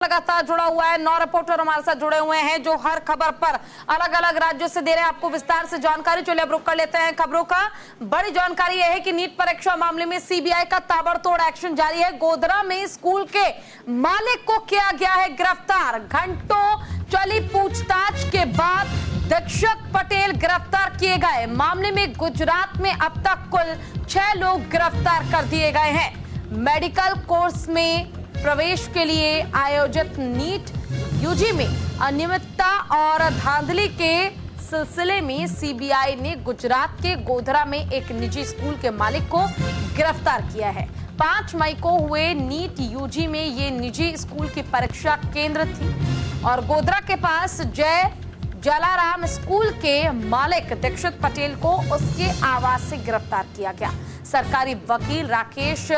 लगातार जुड़ा हुआ है। 9 रिपोर्टर हमारे साथ जुड़े हुए हैं जो हर खबर पर अलग अलग राज्यों से दे रहे हैं आपको विस्तार से जानकारी। चलिए अब रुक कर लेते हैं खबरों का। बड़ी जानकारी यह है कि नीट परीक्षा मामले में सीबीआई का ताबड़तोड़ एक्शन जारी है। गोधरा में स्कूल के मालिक को किया गया है गिरफ्तार। घंटों चली पूछताछ के बाद दीक्षित पटेल गिरफ्तार किए गए। मामले में गुजरात में अब तक कुल 6 लोग गिरफ्तार कर दिए गए हैं। मेडिकल कोर्स में प्रवेश के लिए आयोजित नीट यूजी में अनियमितता और धांधली के सिलसिले में सीबीआई ने गुजरात के गोधरा में एक निजी स्कूल के मालिक को गिरफ्तार किया है। 5 मई को हुए नीट यूजी में ये निजी स्कूल की परीक्षा केंद्र थी और गोधरा के पास जय जलाराम स्कूल के मालिक दीक्षित पटेल को उसके आवास से गिरफ्तार किया गया। सरकारी वकील राकेश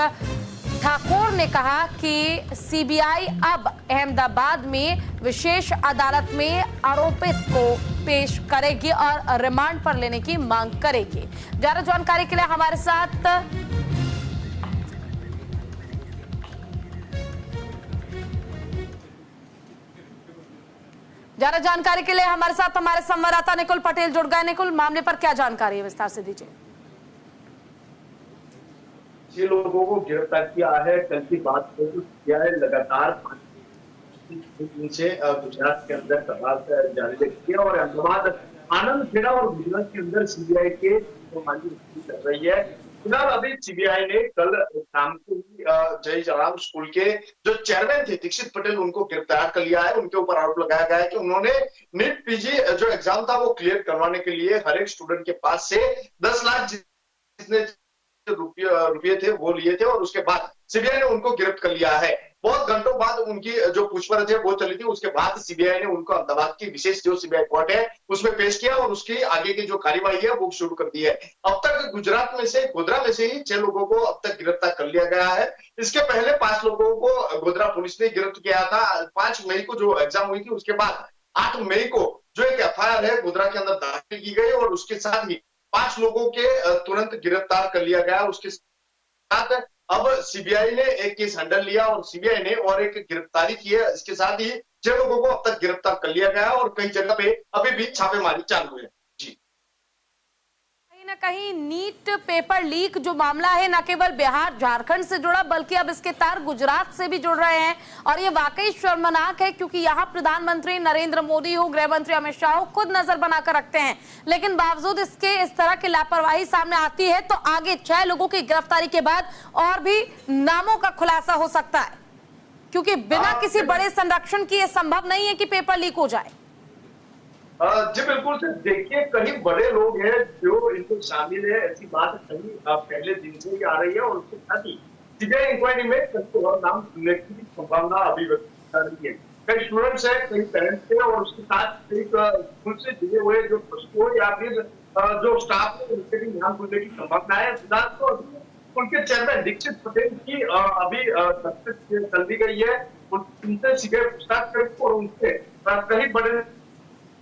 ठाकुर ने कहा कि सीबीआई अब अहमदाबाद में विशेष अदालत में आरोपित को पेश करेगी और रिमांड पर लेने की मांग करेगी। ज्यादा जानकारी के लिए हमारे साथ हमारे संवाददाता निकुल पटेल जुड़ गए। निकुल, मामले पर क्या जानकारी है, विस्तार से दीजिए। 6 लोगों को गिरफ्तार किया है। कल की बात किया है, लगातार से गुजरात के अंदर तलाश जारी रखी है और अहमदाबाद आनंद खेड़ा और गुजरात के अंदर सीबीआई के कर रही है। फिलहाल अभी सीबीआई ने कल शाम को जय जलाराम स्कूल के जो चेयरमैन थे दीक्षित पटेल, उनको गिरफ्तार कर लिया है। उनके ऊपर आरोप लगाया गया है कि उन्होंने नीट पीजी जो एग्जाम था वो क्लियर करवाने के लिए हर एक स्टूडेंट के पास से 10 लाख जितने रुपये थे वो लिए थे और उसके बाद सीबीआई ने उनको गिरफ्तार कर लिया है। बहुत घंटों बाद उनकी जो पूछपरछ है वो चली थी। उसके बाद सीबीआई ने उनको अहमदाबाद की विशेष जो सीबीआई कोर्ट है उसमें पेश किया और उसकी आगे की जो कार्यवाही है वो शुरू कर दी है। अब तक गुजरात में से गोधरा में से ही 6 लोगों को अब तक गिरफ्तार कर लिया गया है। इसके पहले 5 लोगों को गोधरा पुलिस ने गिरफ्तार किया था। 5 मई को जो एग्जाम हुई थी उसके बाद 8 मई को जो एक एफआईआर है गोधरा के अंदर दाखिल की गई और उसके साथ ही 5 लोगों के तुरंत गिरफ्तार कर लिया गया। उसके साथ अब सीबीआई ने एक केस हैंडल लिया और सीबीआई ने और एक गिरफ्तारी की है। इसके साथ ही 6 लोगों को अब तक गिरफ्तार कर लिया गया और कई जगह पे अभी भी छापेमारी चालू है। जी, कहीं ना कहीं नीट पेपर लीक जो मामला है न केवल बिहार झारखंड से जुड़ा बल्कि अब इसके तार गुजरात से भी जुड़ रहे हैं और ये वाकई शर्मनाक है क्योंकि यहाँ प्रधानमंत्री नरेंद्र मोदी हो, गृह मंत्री अमित शाह हो, खुद नजर बनाकर रखते हैं, लेकिन बावजूद इसके इस तरह की लापरवाही सामने आती है तो आगे 6 लोगों की गिरफ्तारी के बाद और भी नामों का खुलासा हो सकता है क्योंकि बिना किसी बड़े संरक्षण की यह संभव नहीं है कि पेपर लीक हो जाए। जी बिल्कुल सर, देखिए कहीं बड़े लोग हैं जो इनको शामिल है, ऐसी बात कहीं पहले दिन से ही आ रही है और उसके साथ ही सीबीआई इंक्वायरी में कई और नाम सुनने की संभावना अभी व्यक्त कर रही है। कई स्टूडेंट्स है, कई पेरेंट्स है और उसके साथ एक स्कूल से जुड़े हुए जो बच्चों या फिर जो स्टाफ है उनके भी नाम खुलने की संभावना है। फिलहाल तो उनके चेयरमैन दीक्षित पटेल की अभी तस्दीक कर दी गई है। उनसे सीबीआई पूछताछ करेगी और उनसे कहीं बड़े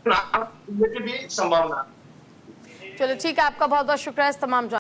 की भी संभावना। चलिए ठीक है, आपका बहुत बहुत शुक्रिया इस तमाम